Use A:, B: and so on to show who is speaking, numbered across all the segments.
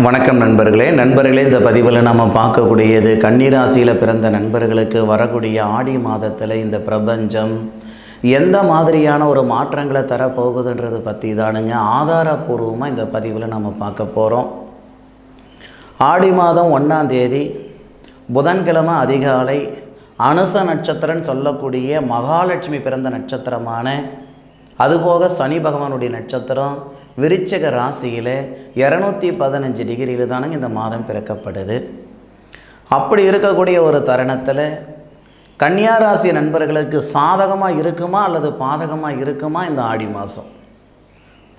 A: வணக்கம் நண்பர்களே. இந்த பதிவில் நம்ம பார்க்கக்கூடியது கன்னிராசியில் பிறந்த நண்பர்களுக்கு வரக்கூடிய ஆடி மாதத்தில் இந்த பிரபஞ்சம் எந்த மாதிரியான ஒரு மாற்றங்களை தரப்போகுதுன்றது பற்றி தானுங்க ஆதாரபூர்வமாக இந்த பதிவில் நம்ம பார்க்க போகிறோம். ஆடி மாதம் 1ஆம் தேதி புதன்கிழமை அதிகாலை அனுச நட்சத்திரம்னு சொல்லக்கூடிய மகாலட்சுமி பிறந்த நட்சத்திரமான, அதுபோக சனி பகவானுடைய நட்சத்திரம் விருச்சிக ராசியில் 215 டிகிரியில் தானுங்க இந்த மாதம் பிறக்கப்படுது. அப்படி இருக்கக்கூடிய ஒரு தருணத்தில் கன்னியா ராசி நண்பர்களுக்கு சாதகமாக இருக்குமா அல்லது பாதகமாக இருக்குமா இந்த ஆடி மாதம்?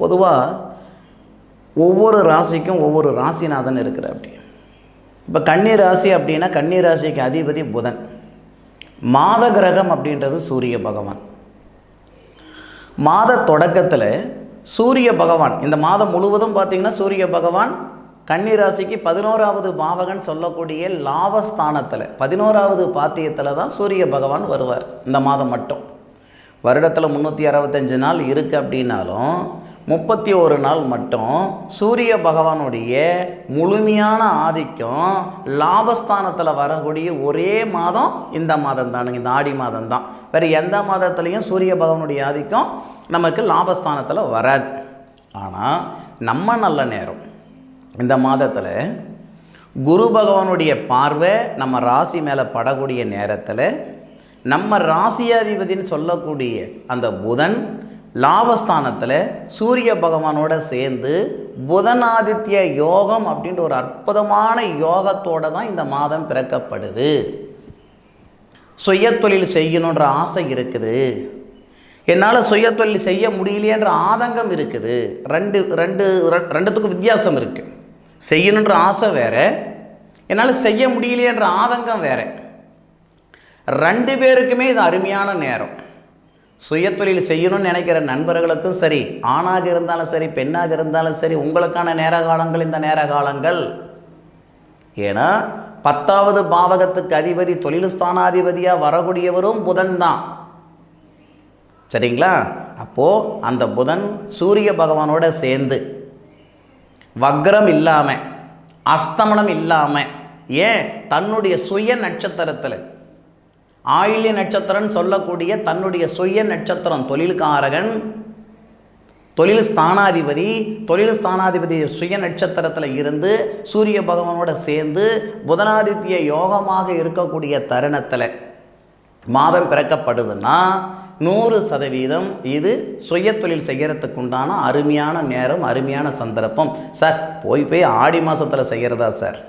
A: பொதுவாக ஒவ்வொரு ராசிக்கும் ஒவ்வொரு ராசிநாதன் இருக்கிற அப்படி. இப்போ கன்னி ராசி அப்படின்னா கன்னி ராசிக்கு அதிபதி புதன், மாத கிரகம் அப்படின்றது சூரிய பகவான். மாத தொடக்கத்தில் சூரிய பகவான் இந்த மாதம் முழுவதும் பார்த்திங்கன்னா சூரிய பகவான் கன்னிராசிக்கு 11வது பாவகன் சொல்லக்கூடிய லாபஸ்தானத்தில் 11வது பாத்தியத்தில் தான் சூரிய பகவான் வருவார். இந்த மாதம் மட்டும் வருடத்தில் 365 நாள் இருக்குது அப்படின்னாலும் 31 நாள் மட்டும் சூரிய பகவானுடைய முழுமையான ஆதிக்கம் லாபஸ்தானத்தில் வரக்கூடிய ஒரே மாதம் இந்த மாதம் தானுங்க, இந்த ஆடி மாதம் தான். வேறு எந்த மாதத்துலேயும் சூரிய பகவானுடைய ஆதிக்கம் நமக்கு லாபஸ்தானத்தில் வராது. ஆனால் நம்ம நல்ல நேரம் இந்த மாதத்தில் குரு பகவானுடைய பார்வை நம்ம ராசி மேலே படக்கூடிய நேரத்தில் நம்ம ராசியாதிபதினு சொல்லக்கூடிய அந்த புதன் லாபஸ்தானத்தில் சூரிய பகவானோட சேர்ந்து புதனாதித்ய யோகம் அப்படின்ற ஒரு அற்புதமான யோகத்தோடு தான் இந்த மாதம் பிறக்கப்படுது. சுயத்தொழில் செய்யணுன்ற ஆசை இருக்குது, என்னால் சுயத்தொழில் செய்ய முடியலையன்ற ஆதங்கம் இருக்குது. ரெண்டுத்துக்கும் வித்தியாசம் இருக்குது. செய்யணுன்ற ஆசை வேறு, என்னால் செய்ய முடியலையன்ற ஆதங்கம் வேறு. 2 பேருக்குமே இது அருமையான நேரம். சுயத்தொழில் செய்யணும்னு நினைக்கிற நண்பர்களுக்கும் சரி, ஆணாக இருந்தாலும் சரி பெண்ணாக இருந்தாலும் சரி, உங்களுக்கான நேர காலங்கள் இந்த நேர காலங்கள். ஏன்னா 10வது பாவகத்துக்கு அதிபதி தொழில் ஸ்தானாதிபதியாக வரக்கூடியவரும் புதன் தான், சரிங்களா? அப்போது அந்த புதன் சூரிய பகவானோட சேர்ந்து வக்ரம் இல்லாமல் அஸ்தமனம் இல்லாமல், ஏன் தன்னுடைய சுய நட்சத்திரத்தில் ஆயில்ய நட்சத்திரம் சொல்லக்கூடிய தன்னுடைய சுய நட்சத்திரம் தொழில்காரகன் தொழில் ஸ்தானாதிபதி சுய நட்சத்திரத்தில் இருந்து சூரிய பகவானோட சேர்ந்து புதனாதித்ய யோகமாக இருக்கக்கூடிய தருணத்தில் மாதம் பிறக்கப்படுதுன்னா 100% இது சுய தொழில் செய்கிறதுக்கு உண்டான அருமையான நேரம், அருமையான சந்தர்ப்பம். சார் போய் ஆடி மாதத்தில் செய்கிறதா சார்?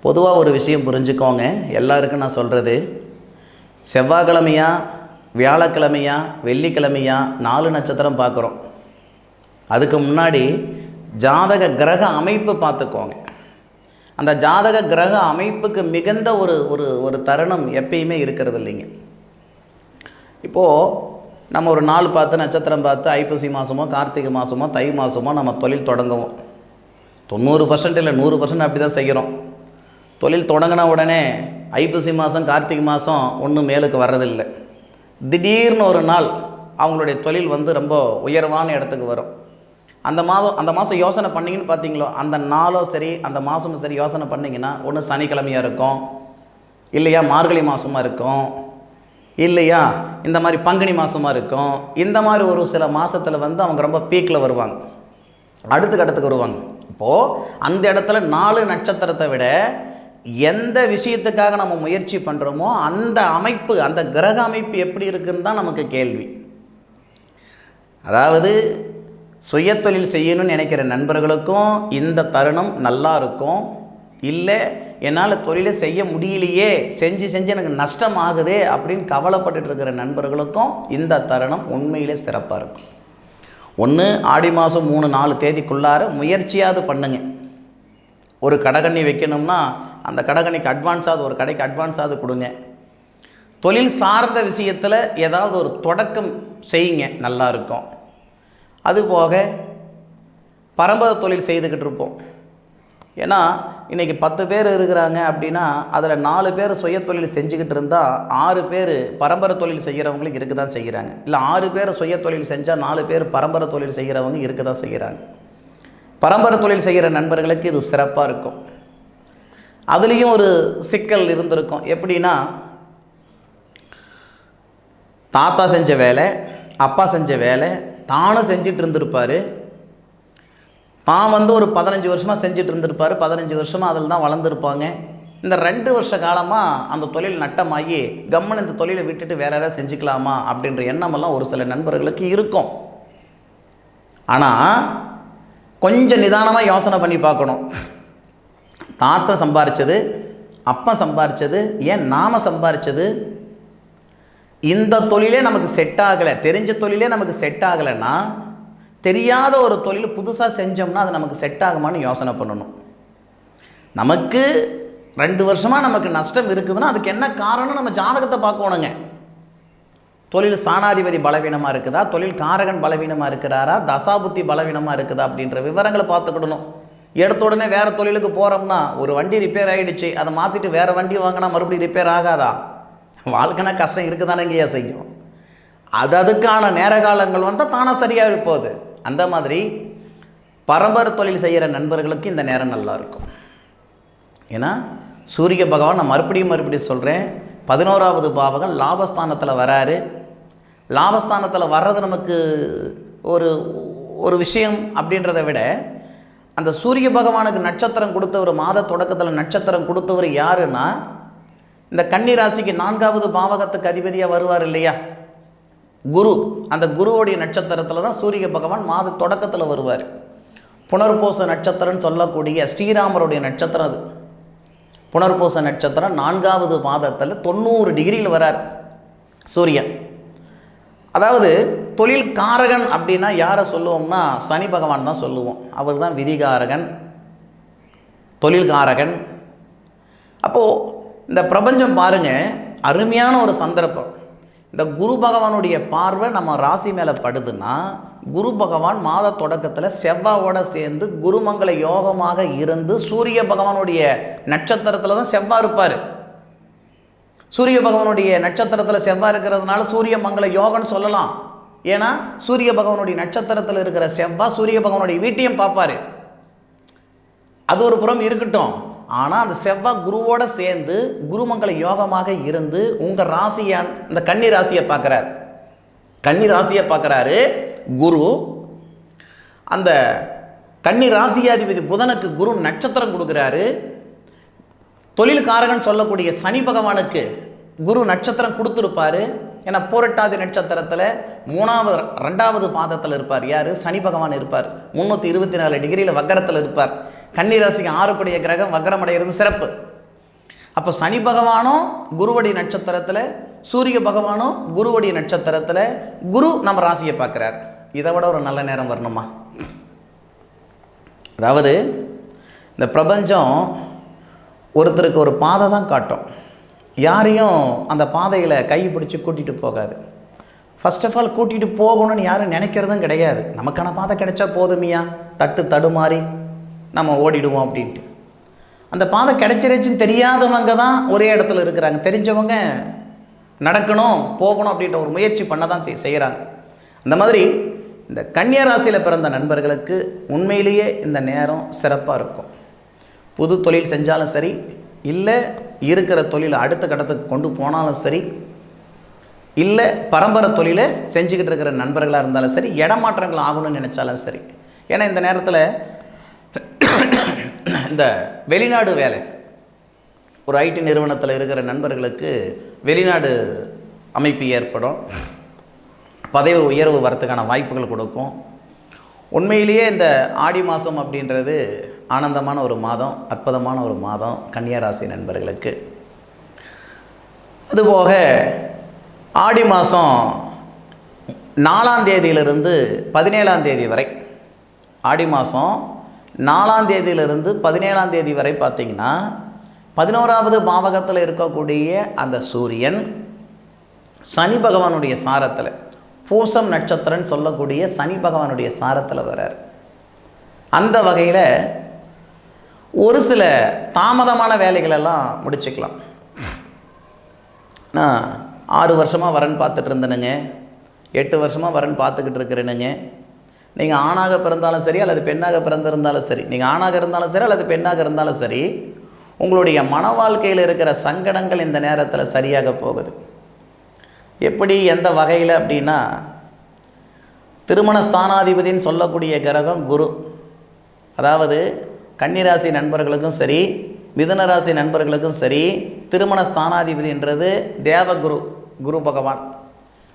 A: பொதுவாக ஒரு விஷயம் புரிஞ்சுக்கோங்க, எல்லாருக்கும் நான் சொல்கிறது, செவ்வாய்க்கிழமையா வியாழக்கிழமையா வெள்ளிக்கிழமையா 4 நட்சத்திரம் பார்க்குறோம். அதுக்கு முன்னாடி ஜாதக கிரக அமைப்பு பார்த்துக்கோங்க. அந்த ஜாதக கிரக அமைப்புக்கு மிகுந்த ஒரு தருணம் எப்பயுமே இருக்கிறது இல்லைங்க. இப்போது நம்ம ஒரு நாள் பார்த்து நட்சத்திரம் பார்த்து ஐப்பசி மாதமோ கார்த்திகை மாதமோ தை மாதமோ நம்ம தொழில் தொடங்குவோம். 90% இல்லை 100% அப்படி தான் செய்கிறோம். தொழில் தொடங்கின உடனே ஐப்பசி மாதம் கார்த்திகை மாதம் ஒன்றும் மேலுக்கு வர்றதில்லை. திடீர்னு ஒரு நாள் அவங்களுடைய தொழில் ரொம்ப உயர்வான இடத்துக்கு வரும். அந்த மாதம் யோசனை பண்ணிங்கன்னு பார்த்தீங்களோ, அந்த நாளோ சரி அந்த மாதமும் சரி யோசனை பண்ணிங்கன்னா ஒன்று சனிக்கிழமையாக இருக்கும், இல்லையா மார்கழி மாதமாக இருக்கும், இல்லையா இந்த மாதிரி பங்குனி மாதமாக இருக்கும். இந்த மாதிரி ஒரு சில மாதத்தில் அவங்க ரொம்ப பீக்கில் வருவாங்க, அடுத்துக்கு வருவாங்க. இப்போது அந்த இடத்துல 4 நட்சத்திரத்தை விட எந்த விஷயத்துக்காக நம்ம முயற்சி பண்ணுறோமோ அந்த அமைப்பு, அந்த கிரக அமைப்பு எப்படி இருக்குன்னு தான் நமக்கு கேள்வி. அதாவது சுயத்தொழில் செய்யணும்னு நினைக்கிற நண்பர்களுக்கும் இந்த தருணம் நல்லா இருக்கும். இல்லை என்னால் தொழிலை செய்ய முடியலையே, செஞ்சு எனக்கு நஷ்டம் ஆகுதே அப்படின்னு கவலைப்பட்டுட்டு இருக்கிற நண்பர்களுக்கும் இந்த தருணம் உண்மையிலே சிறப்பாக இருக்கும். ஒன்று ஆடி மாதம் 3-4 தேதிக்குள்ளார முயற்சியாவது பண்ணுங்க. ஒரு கடகண்ணி வைக்கணும்னா அந்த கடகண்ணிக்கு அட்வான்ஸாவது, ஒரு கடைக்கு அட்வான்ஸாவது கொடுங்க. தொழில் சார்ந்த விஷயத்தில் ஏதாவது ஒரு தொடக்கம் செய்யுங்க, நல்லா இருக்கும். அதுபோக பரம்பரை தொழில் செய்துக்கிட்டு இருப்போம். ஏன்னா இன்றைக்கி 10 பேர் இருக்கிறாங்க அப்படின்னா அதில் 4 பேர் சுய தொழில் செஞ்சுக்கிட்டு இருந்தால் 6 பேர் பரம்பரை தொழில் செய்கிறவங்களுக்கு இருக்க தான் செய்கிறாங்க. இல்லை 6 பேர் சுய தொழில் செஞ்சால் 4 பேர் பரம்பரை தொழில் செய்கிறவங்க இருக்க தான் செய்கிறாங்க. பரம்பரை தொழில் செய்கிற நண்பர்களுக்கு இது சிறப்பாக இருக்கும். அதுலேயும் ஒரு சிக்கல் இருந்திருக்கும். எப்படின்னா, தாத்தா செஞ்ச வேலை, அப்பா செஞ்ச வேலை தானும் செஞ்சிட்டு இருந்திருப்பார். தான் ஒரு 15 வருஷமாக செஞ்சுட்டு இருந்திருப்பார். 15 வருஷமாக அதில் தான் வளர்ந்துருப்பாங்க. இந்த 2 வருஷ காலமாக அந்த தொழில் நட்டமாகி கம்மன் இந்த தொழிலை விட்டுட்டு வேறு ஏதாவது செஞ்சுக்கலாமா அப்படின்ற எண்ணமெல்லாம் ஒரு சில நண்பர்களுக்கு இருக்கும். ஆனால் கொஞ்சம் நிதானமாக யோசனை பண்ணி பார்க்கணும். தாத்தா சம்பாரித்தது, அப்பா சம்பாரித்தது, ஏன் நாம் சம்பாரித்தது, இந்த தொழிலே நமக்கு செட் ஆகலை, தெரிஞ்ச தொழிலே நமக்கு செட் ஆகலைன்னா தெரியாத ஒரு தொழில் புதுசாக செஞ்சோம்னா அது நமக்கு செட் ஆகுமான்னு யோசனை பண்ணணும். நமக்கு 2 வருஷமாக நமக்கு நஷ்டம் இருக்குதுன்னா அதுக்கு என்ன காரணம் நம்ம ஜாதகத்தை பார்க்கணுங்க. தொழில் சாணாதிபதி பலவீனமாக இருக்குதா, தொழில் காரகன் பலவீனமாக இருக்கிறாரா, தசாபுத்தி பலவீனமாக இருக்குதா அப்படின்ற விவரங்களை பார்த்துக்கிடணும். எடுத்த உடனே வேறு தொழிலுக்கு போகிறோம்னா, ஒரு வண்டி ரிப்பேர் ஆகிடுச்சு, அதை மாற்றிட்டு வேறு வண்டி வாங்கினா மறுபடியும் ரிப்பேர் ஆகாதா? வாழ்க்கைனா கஷ்டம் இருக்குது தானேங்கய்யா செய்யும். அதுக்கான நேர காலங்கள் வந்தால் தானாக சரியாக போகுது. அந்த மாதிரி பரம்பரை தொழில் செய்கிற நண்பர்களுக்கு இந்த நேரம் நல்லா இருக்கும். ஏன்னா சூரிய பகவான், நான் மறுபடியும் சொல்கிறேன், 11வது பாவகம் லாபஸ்தானத்தில் வராரு. லாபஸ்தானத்தில் வர்றது நமக்கு ஒரு விஷயம் அப்படின்றத விட, அந்த சூரிய பகவானுக்கு நட்சத்திரம் கொடுத்தவர், மாத தொடக்கத்தில் நட்சத்திரம் கொடுத்தவர் யாருன்னா, இந்த கன்னி ராசிக்கு 4வது பாவகத்துக்கு அதிபதியாக வருவார் இல்லையா, குரு. அந்த குருவோடைய நட்சத்திரத்தில் தான் சூரிய பகவான் மாத தொடக்கத்தில் வருவார். புனர்பூச நட்சத்திரம்னு சொல்லக்கூடிய ஸ்ரீராமருடைய நட்சத்திரம் அது. புனர்பூச நட்சத்திரம் 4வது பாதத்தில் 90 டிகிரியில் வரார் சூரியன். அதாவது தொழில் காரகன் அப்படின்னா யாரை சொல்லுவோம்னா சனி பகவான் தான் சொல்லுவோம். அவர் தான் விதிகாரகன், தொழில்காரகன். அப்போது இந்த பிரபஞ்சம் பாருங்கள், அருமையான ஒரு சந்தர்ப்பம். இந்த குரு பகவானுடைய பார்வை நம்ம ராசி மேலே படுதுன்னா, குரு பகவான் மாத தொடக்கத்தில் செவ்வாயோடு சேர்ந்து குருமங்கள யோகமாக இருந்து சூரிய பகவானுடைய நட்சத்திரத்தில் தான் செவ்வாய் இருப்பார். சூரிய பகவானுடைய நட்சத்திரத்தில் செவ்வாய் இருக்கிறதுனால சூரிய மங்கள யோகம்னு சொல்லலாம். ஏன்னா சூரிய பகவானுடைய நட்சத்திரத்தில் இருக்கிற செவ்வாய் சூரிய பகவானுடைய வீட்டையும் பார்ப்பார். அது ஒரு புறம் இருக்கட்டும். ஆனால் அந்த செவ்வாய் குருவோடு சேர்ந்து குருமங்கள யோகமாக இருந்து உங்கள் ராசியான் இந்த கன்னி ராசியை பார்க்குறார். கன்னி ராசியை பார்க்குறாரு குரு. அந்த கன்னி ராசியாதிபதி புதனுக்கு குரு நட்சத்திரம் கொடுக்குறாரு. தொழில்காரகன் சொல்லக்கூடிய சனி பகவானுக்கு குரு நட்சத்திரம் கொடுத்துருப்பார். ஏன்னா பூரட்டாதி நட்சத்திரத்தில் 2வது பாதத்தில் இருப்பார். யார்? சனி பகவான் இருப்பார். 324 டிகிரியில் வக்கரத்தில் இருப்பார். கன்னி ராசிக்கு 6 கிரகம் வக்கரம் அடைகிறது சிறப்பு. அப்போ சனி பகவானும் குருவடி நட்சத்திரத்தில், சூரிய பகவானும் குருவடி நட்சத்திரத்தில், குரு நம்ம ராசியை பார்க்குறார். இதை விட ஒரு நல்ல நேரம் வரணுமா? அதாவது இந்த பிரபஞ்சம் ஒருத்தருக்கு ஒரு பாதை தான் காட்டும். யாரையும் அந்த பாதையில் கை பிடிச்சி கூட்டிகிட்டு போகாது. ஃபர்ஸ்ட் ஆஃப் ஆல் கூட்டிகிட்டு போகணும்னு யாரும் நினைக்கிறதும் கிடையாது. நமக்கான பாதை கிடைச்சா போதுமையா, தடுமாறி நம்ம ஓடிடுவோம் அப்படின்ட்டு. அந்த பாதை கிடைச்சிருச்சுன்னு தெரியாதவங்க தான் ஒரே இடத்துல இருக்கிறாங்க. தெரிஞ்சவங்க நடக்கணும் போகணும் அப்படின்ற ஒரு முயற்சி பண்ண தான் செய்கிறாங்க. அந்த மாதிரி இந்த கன்னியா ராசியில் பிறந்த நண்பர்களுக்கு உண்மையிலேயே இந்த நேரம் சிறப்பாக இருக்கும். புது தொழில் செஞ்சாலும் சரி, இல்லை இருக்கிற தொழிலை அடுத்த கட்டத்துக்கு கொண்டு போனாலும் சரி, இல்லை பரம்பரை தொழிலை செஞ்சுக்கிட்டு இருக்கிற நண்பர்களாக இருந்தாலும் சரி, இடமாற்றங்கள் ஆகணும்னு நினச்சாலும் சரி. ஏன்னா இந்த நேரத்தில் இந்த வெளிநாடு வேலை, ஒரு ஐடி நிறுவனத்தில் இருக்கிற நண்பர்களுக்கு வெளிநாடு அமைப்பு ஏற்படும். பதவி உயர்வு வரத்துக்கான வாய்ப்புகள் கொடுக்கும். உண்மையிலேயே இந்த ஆடி மாதம் அப்படின்றது ஆனந்தமான ஒரு மாதம், அற்புதமான ஒரு மாதம் கன்னியா ராசி நண்பர்களுக்கு. அதுபோக ஆடி மாதம் 4ஆம் தேதியிலிருந்து 17ஆம் தேதி வரை, ஆடி மாதம் 4ஆம் தேதியிலிருந்து 17ஆம் தேதி வரை பார்த்திங்கன்னா 11வது பாவகத்தில் இருக்கக்கூடிய அந்த சூரியன் சனி பகவானுடைய சாரத்தில், பூசம் நட்சத்திரம்னு சொல்லக்கூடிய சனி பகவானுடைய சாரத்தில் வரார். அந்த வகையில் ஒரு சில தாமதமான வேலைகளெல்லாம் முடிச்சுக்கலாம். நான் 6 வருஷமாக வரன் பார்த்துட்டு இருந்தேனுங்க, 8 வருஷமாக வரன் பார்த்துக்கிட்டு இருக்கிறேனுங்க, நீங்கள் ஆணாக பிறந்தாலும் சரி அல்லது பெண்ணாக பிறந்திருந்தாலும் சரி, நீங்கள் ஆணாக இருந்தாலும் சரி அல்லது பெண்ணாக இருந்தாலும் சரி, உங்களுடைய மன வாழ்க்கையில் இருக்கிற சங்கடங்கள் இந்த நேரத்தில் சரியாக போகுது. எப்படி, எந்த வகையில் அப்படின்னா, திருமண ஸ்தானாதிபதின்னு சொல்லக்கூடிய கிரகம் குரு. அதாவது கன்னிராசி நண்பர்களுக்கும் சரி, மிதுன ராசி நண்பர்களுக்கும் சரி, திருமண ஸ்தானாதிபதின்றது தேவகுரு, குரு பகவான்.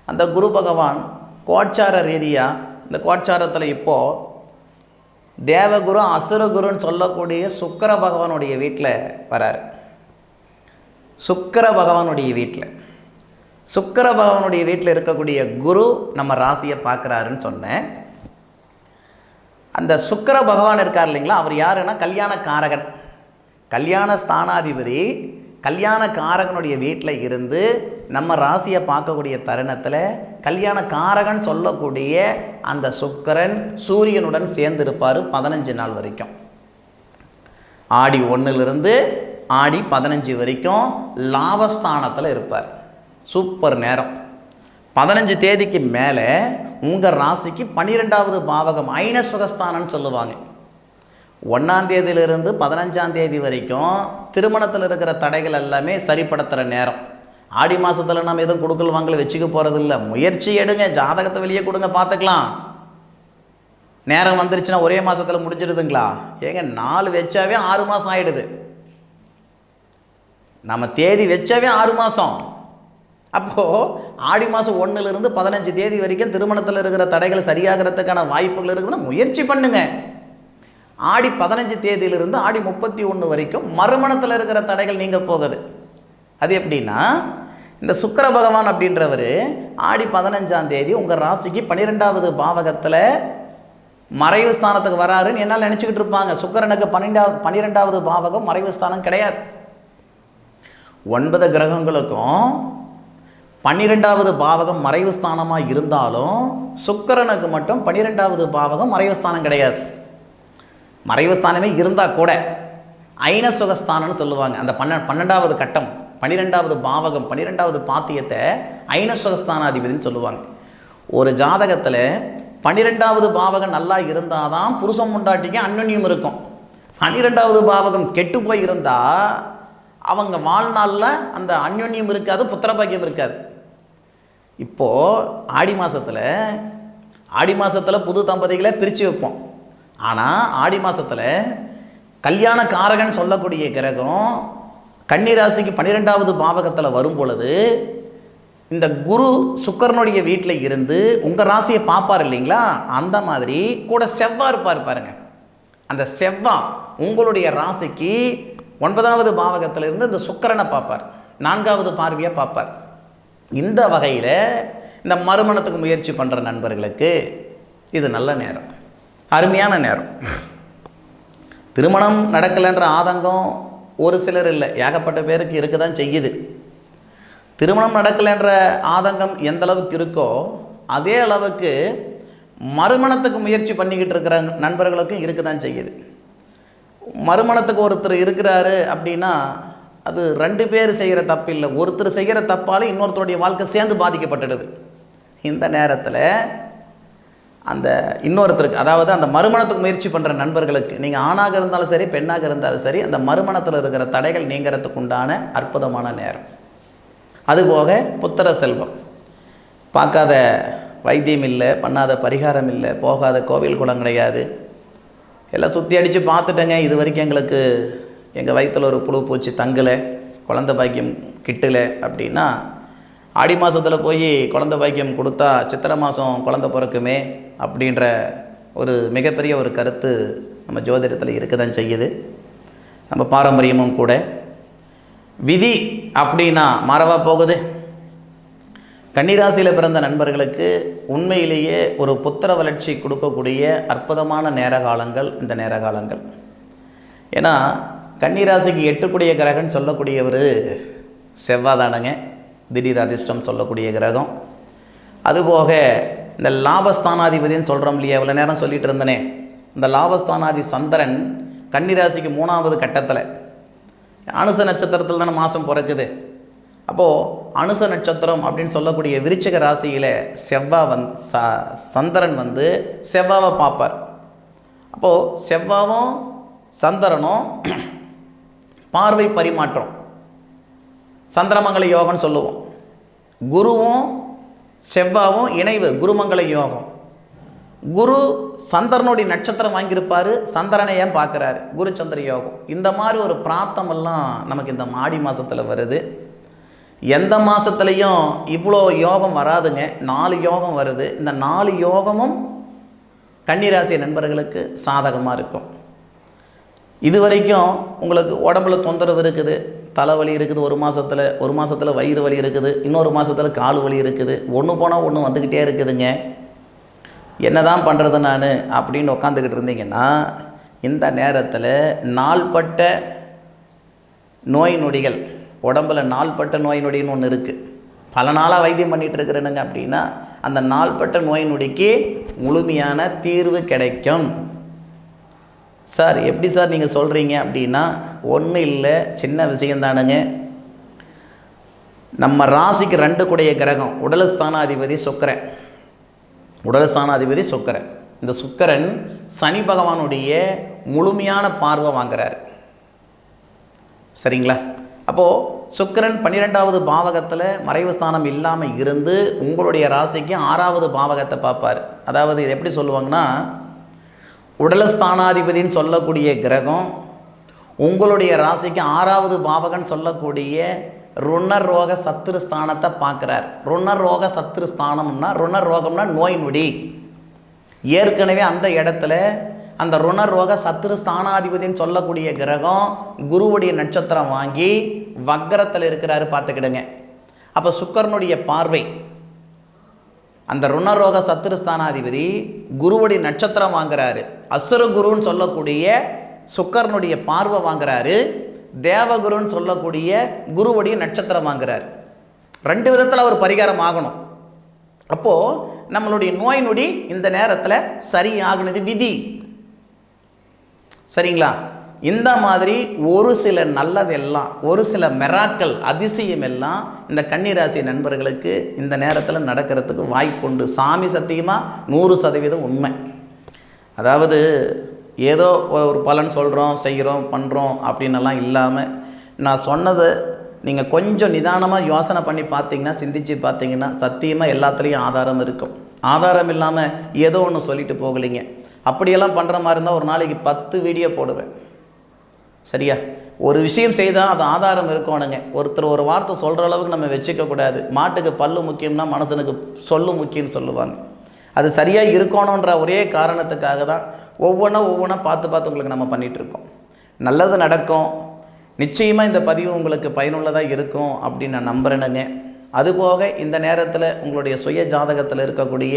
A: அந்த குரு பகவான் கோட்சார ரீதியாக, இந்த கோட்சாரத்தில் இப்போது தேவகுரு அசுரகுருன்னு சொல்லக்கூடிய சுக்கிர பகவானுடைய வீட்டில் வராரு. சுக்கிர பகவானுடைய வீட்டில் இருக்கக்கூடிய குரு நம்ம ராசியை பார்க்குறாருன்னு சொன்னேன். அந்த சுக்கிர பகவான் இருக்கார் இல்லைங்களா, அவர் யாருன்னா கல்யாண காரகன், கல்யாண ஸ்தானாதிபதி. கல்யாண காரகனுடைய வீட்டில் இருந்து நம்ம ராசியை பார்க்கக்கூடிய தருணத்தில் கல்யாண காரகன் சொல்லக்கூடிய அந்த சுக்கிரன் சூரியனுடன் சேர்ந்து இருப்பார் 15 நாள் வரைக்கும். ஆடி 1லிருந்து ஆடி 15 வரைக்கும் லாபஸ்தானத்தில் இருப்பார். சூப்பர் நேரம். 15 தேதிக்கு மேலே உங்கள் ராசிக்கு 12வது பாவகம் ஐனசுகஸ்தானம்னு சொல்லுவாங்க. 1ஆம் தேதியிலிருந்து 15ஆம் தேதி வரைக்கும் திருமணத்தில் இருக்கிற தடைகள் எல்லாமே சரிப்படுத்துகிற நேரம். ஆடி மாதத்தில் நம்ம எதுவும் கொடுக்கல் வாங்கல வச்சுக்க போகிறது இல்லை. முயற்சி எடுங்க, ஜாதகத்தை வெளியே கொடுங்க, பார்த்துக்கலாம். நேரம் வந்துருச்சுன்னா ஒரே மாதத்தில் முடிஞ்சிடுதுங்களா? ஏங்க 4 வச்சாவே 6 மாதம் ஆகிடுது. நம்ம தேதி வச்சாவே 6 மாதம். அப்போது ஆடி மாதம் 1லிருந்து 15 தேதி வரைக்கும் திருமணத்தில் இருக்கிற தடைகள் சரியாகிறதுக்கான வாய்ப்புகள் இருக்குதுன்னா முயற்சி பண்ணுங்க. ஆடி 15 தேதியிலிருந்து ஆடி 31 வரைக்கும் மறுமணத்தில் இருக்கிற தடைகள் நீங்கள் போகுது. அது எப்படின்னா, இந்த சுக்கிர பகவான் அப்படின்றவர் ஆடி 15ஆம் தேதி உங்கள் ராசிக்கு 12வது பாவகத்தில் மறைவு ஸ்தானத்துக்கு வராருன்னு என்னால் நினச்சிக்கிட்டு இருப்பாங்க. சுக்கிரனுக்கு 12வது பாவகம் மறைவு ஸ்தானம் கிடையாது. 9 கிரகங்களுக்கும் 12வது பாவகம் மறைவு ஸ்தானமாக இருந்தாலும் சுக்கிரனுக்கு மட்டும் 12வது பாவகம் மறைவு ஸ்தானம் கிடையாது. மறைவு ஸ்தானமே இருந்தால் கூட ஐனசுகஸ்தானம்னு சொல்லுவாங்க. அந்த 12வது கட்டம், 12வது பாவகம், 12வது பாத்தியத்தை ஐனசுகஸ்தானாதிபதினு சொல்லுவாங்க. ஒரு ஜாதகத்தில் 12வது பாவகம் நல்லா இருந்தால் தான் புருஷன் முண்டாட்டிக்கு அந்யோன்யம் இருக்கும். 12வது பாவகம் கெட்டு போய் இருந்தால் அவங்க வாழ்நாளில் அந்த அந்யோன்யம் இருக்காது, புத்திரபாக்கியம் இருக்காது. இப்போது ஆடி மாதத்தில் புது தம்பதிகளை பிரித்து வைப்போம். ஆனால் ஆடி மாதத்தில் கல்யாண காரகன் சொல்லக்கூடிய கிரகம் கன்னிராசிக்கு 12வது பாவகத்தில் வரும் பொழுது இந்த குரு சுக்கிரனுடைய வீட்டில் இருந்து உங்கள் ராசியை பார்ப்பார் இல்லைங்களா, அந்த மாதிரி கூட செவ்வாய் இருப்பார் பாருங்க. அந்த செவ்வாய் உங்களுடைய ராசிக்கு 9வது பாவகத்தில் இருந்து இந்த சுக்கிரனை பார்ப்பார், 4வது பார்வையாக பார்ப்பார். இந்த வகையில் இந்த மறுமணத்துக்கு முயற்சி பண்ணுற நண்பர்களுக்கு இது நல்ல நேரம், அருமையான நேரம். திருமணம் நடக்கலைன்ற ஆதங்கம் ஒரு சிலர் இல்லை, ஏகப்பட்ட பேருக்கு இருக்க தான் செய்யுது. திருமணம் நடக்கலைன்ற ஆதங்கம் எந்த அளவுக்கு இருக்கோ அதே அளவுக்கு மறுமணத்துக்கு முயற்சி பண்ணிக்கிட்டு இருக்கிற நண்பர்களுக்கும் இருக்க தான் செய்யுது. மறுமணத்துக்கு ஒருத்தர் இருக்கிறாரு அப்படின்னா அது 2 பேர் செய்கிற தப்பு இல்லை, ஒருத்தர் செய்கிற தப்பால் இன்னொருத்தருடைய வாழ்க்கை சேர்ந்து பாதிக்கப்பட்டுடுது. இந்த நேரத்தில் அந்த இன்னொருத்தருக்கு, அதாவது அந்த மறுமணத்துக்கு முயற்சி பண்ணுற நண்பர்களுக்கு, நீங்கள் ஆணாக இருந்தாலும் சரி பெண்ணாக இருந்தாலும் சரி, அந்த மறுமணத்தில் இருக்கிற தடைகள் நீங்கிறதுக்கு உண்டான அற்புதமான நேரம். அதுபோக புத்திர செல்வம், பார்க்காத வைத்தியம் இல்லை, பண்ணாத பரிகாரம் இல்லை, போகாத கோவில் குளம் கிடையாது, எல்லாம் சுற்றி அடித்து பார்த்துட்டேங்க, இது வரைக்கும் எங்களுக்கு எங்கள் வயிற்றில் ஒரு புழு பூச்சி தங்கலை, குழந்தை பாக்கியம் கிட்டலை அப்படின்னா ஆடி மாதத்தில் போய் குழந்தை பாக்கியம் கொடுத்தா சித்திரை மாதம் குழந்தை பிறக்குமே அப்படின்ற ஒரு மிகப்பெரிய ஒரு கருத்து நம்ம ஜோதிடத்தில் இருக்க தான் செய்யுது. நம்ம பாரம்பரியமும் கூட. விதி அப்படின்னா மாறவா போகுது. கன்னிராசியில் பிறந்த நண்பர்களுக்கு உண்மையிலேயே ஒரு புத்திர வளர்ச்சி கொடுக்கக்கூடிய அற்புதமான நேர காலங்கள் இந்த நேர காலங்கள். ஏன்னா கன்னிராசிக்கு 8 கிரகம்னு சொல்லக்கூடியவர் செவ்வாதானங்க, திடீர் அதிர்ஷ்டம் சொல்லக்கூடிய கிரகம். அதுபோக இந்த லாபஸ்தானாதிபதினு சொல்கிறோம் இல்லையா, இவ்வளோ நேரம் சொல்லிகிட்டு இருந்தனே, இந்த லாபஸ்தானாதி சந்திரன் கன்னிராசிக்கு 3வது கட்டத்தில் அனுச நட்சத்திரத்தில் தானே மாதம் பிறக்குது. அப்போது அனுச நட்சத்திரம் அப்படின்னு சொல்லக்கூடிய விருச்சிக ராசியில் சந்திரன் வந்து செவ்வாவை பார்ப்பார். அப்போது செவ்வாவும் சந்திரனும் பார்வை பரிமாற்றம், சந்திரமங்கல யோகம்னு சொல்லுவோம். குருவும் செவ்வாவும் இணைவு, குருமங்கல யோகம். குரு சந்திரனுடைய நட்சத்திரம் வாங்கியிருப்பார், சந்திரனை ஏன் பார்க்குறாரு, குரு சந்திர யோகம். இந்த மாதிரி ஒரு பிராப்தமெல்லாம் நமக்கு இந்த ஆடி மாதத்தில் வருது. எந்த மாதத்துலேயும் இவ்வளோ யோகம் வராதுங்க. 4 யோகம் வருது. இந்த 4 யோகமும் கன்னிராசி நண்பர்களுக்கு சாதகமாக இருக்கும். இது வரைக்கும் உங்களுக்கு உடம்புல தொந்தரவு இருக்குது, தலைவலி இருக்குது, ஒரு மாதத்தில் வயிறு வலி இருக்குது, இன்னொரு மாதத்தில் கால் வலி இருக்குது, ஒன்று போனால் ஒன்று வந்துக்கிட்டே இருக்குதுங்க. என்ன தான் பண்ணுறது நான் அப்படின்னு உட்காந்துக்கிட்டு இருந்தீங்கன்னா, இந்த நேரத்தில் நாள்பட்ட நோய் நொடிகள், உடம்பில் நாள்பட்ட நோய் நொடின்னு ஒன்று இருக்குது. பல நாளாக வைத்தியம் பண்ணிகிட்டு இருக்கிறேனுங்க அப்படின்னா அந்த நாள்பட்ட நோய் நொடிக்கு முழுமையான தீர்வு கிடைக்கும். சார் எப்படி சார் நீங்கள் சொல்கிறீங்க அப்படின்னா, ஒன்றும் இல்லை, சின்ன விஷயந்தானுங்க. நம்ம ராசிக்கு 2 கூடிய கிரகம் உடலஸ்தானாதிபதி சுக்கிரன். இந்த சுக்கிரன் சனி பகவானுடைய முழுமையான பார்வை வாங்குறார். சரிங்களா? அப்போது சுக்கிரன் 12வது பாவகத்தில் மறைவு ஸ்தானம் இல்லாமல் இருந்து உங்களுடைய ராசிக்கு 6வது பாவகத்தை பார்ப்பார். அதாவது இது எப்படி சொல்லுவாங்கன்னா, உடலஸ்தானாதிபதின்னு சொல்லக்கூடிய கிரகம் உங்களுடைய ராசிக்கு 6வது பாவகன்னு சொல்லக்கூடிய ருணர் ரோக சத்துரு ஸ்தானத்தை பார்க்குறார். ருணர் ரோக சத்துரு ஸ்தானம்னா, ருணர் ரோகம்னா நோய் நொடி. ஏற்கனவே அந்த இடத்துல அந்த ருணர் ரோக சத்துரு ஸ்தானாதிபதின்னு சொல்லக்கூடிய கிரகம் குருவுடைய நட்சத்திரம் வாங்கி வக்கரத்தில் இருக்கிறாரு, பார்த்துக்கிடுங்க. அப்போ சுக்கிரனுடைய பார்வை, அந்த ருணரோக சத்துரு ஸ்தானாதிபதி குருவுடைய நட்சத்திரம் வாங்குறாரு. அசுர குருன்னு சொல்லக்கூடிய சுக்கிரனுடைய பார்வை வாங்குறாரு. தேவகுருன்னு சொல்லக்கூடிய குருவுடைய நட்சத்திரம் வாங்குறாரு. 2 விதத்தில் அவர் பரிகாரம் ஆகணும். அப்போது நம்மளுடைய நோய் நொடி இந்த நேரத்தில் சரியாகுனது விதி. சரிங்களா? இந்த மாதிரி ஒரு சில நல்லதெல்லாம், ஒரு சில மெராக்கள், அதிசயம் எல்லாம் இந்த கன்னிராசி நண்பர்களுக்கு இந்த நேரத்தில் நடக்கிறதுக்கு வாய்ப்புண்டு. சாமி சத்தியமாக 100% உண்மை. அதாவது ஏதோ ஒரு பலன் சொல்கிறோம், செய்கிறோம், பண்ணுறோம் அப்படின்னெல்லாம் இல்லாமல், நான் சொன்னதை நீங்கள் கொஞ்சம் நிதானமாக யோசனை பண்ணி பார்த்தீங்கன்னா, சிந்திச்சு பார்த்தீங்கன்னா சத்தியமாக எல்லாத்துலேயும் ஆதாரம் இருக்கும். ஆதாரம் இல்லாமல் ஏதோ ஒன்று சொல்லிட்டு போகலைங்க. அப்படியெல்லாம் பண்ணுற மாதிரி இருந்தால் ஒரு நாளைக்கு 10 வீடியோ போடுவேன். சரியா? ஒரு விஷயம் செய்தால் அது ஆதாரம் இருக்கணுங்க. ஒருத்தர் ஒரு வார்த்தை சொல்கிற அளவுக்கு நம்ம வச்சுக்கக்கூடாது. மாட்டுக்கு பல்லு முக்கியம்னா மனுஷனுக்கு சொல்லு முக்கியம்னு சொல்லுவாங்க. அது சரியாக இருக்கணுன்ற ஒரே காரணத்துக்காக தான் ஒவ்வொன்றா பார்த்து உங்களுக்கு நம்ம பண்ணிகிட்ருக்கோம். நல்லது நடக்கும். நிச்சயமாக இந்த பதிவு உங்களுக்கு பயனுள்ளதாக இருக்கும் அப்படின்னு நான் நம்புகிறேனுங்க. அதுபோக இந்த நேரத்தில் உங்களுடைய சுய ஜாதகத்தில் இருக்கக்கூடிய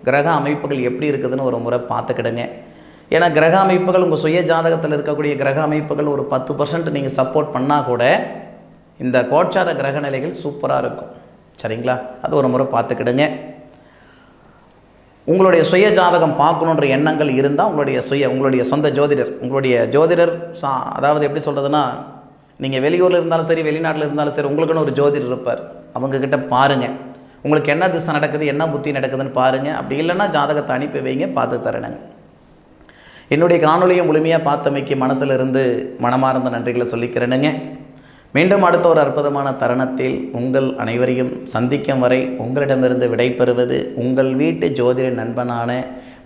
A: கிரக அமைப்புகள் எப்படி இருக்குதுன்னு ஒரு முறை பார்த்துக்கிடுங்க. ஏன்னா கிரக அமைப்புகள், உங்கள் சுய ஜாதகத்தில் இருக்கக்கூடிய கிரக அமைப்புகள் ஒரு 10% நீங்கள் சப்போர்ட் பண்ணால் கூட இந்த கோட்சார கிரக நிலைகள் சூப்பராக இருக்கும். சரிங்களா? அது ஒரு முறை பார்த்துக்கிடுங்க. உங்களுடைய சுய ஜாதகம் பார்க்கணுன்ற எண்ணங்கள் இருந்தால் உங்களுடைய சொந்த ஜோதிடர் அதாவது எப்படி சொல்கிறதுனா, நீங்கள் வெளியூரில் இருந்தாலும் சரி, வெளிநாட்டில் இருந்தாலும் சரி, உங்களுக்குன்னு ஒரு ஜோதிடர் இருப்பார். அவங்கக்கிட்ட பாருங்கள், உங்களுக்கு என்ன திசை நடக்குது, என்ன புத்தி நடக்குதுன்னு பாருங்கள். அப்படி இல்லைன்னா ஜாதகத்தை அனுப்பி வைங்க, பார்த்து தரணுங்க. என்னுடைய காணொலியை முழுமையாக பார்த்தமைக்கு மனசில் இருந்து மனமார்ந்த நன்றிகளை சொல்லிக்கிறேனுங்க. மீண்டும் அடுத்த ஒரு அற்புதமான தருணத்தில் உங்கள் அனைவரையும் சந்திக்கும் வரை உங்களிடமிருந்து விடைபெறுவது உங்கள் வீட்டு ஜோதிட நண்பனான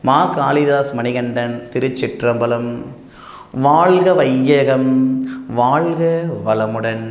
A: மா காளிதாஸ் மணிகண்டன். திருச்சிற்றம்பலம். வாழ்க வையகம், வாழ்க வளமுடன்.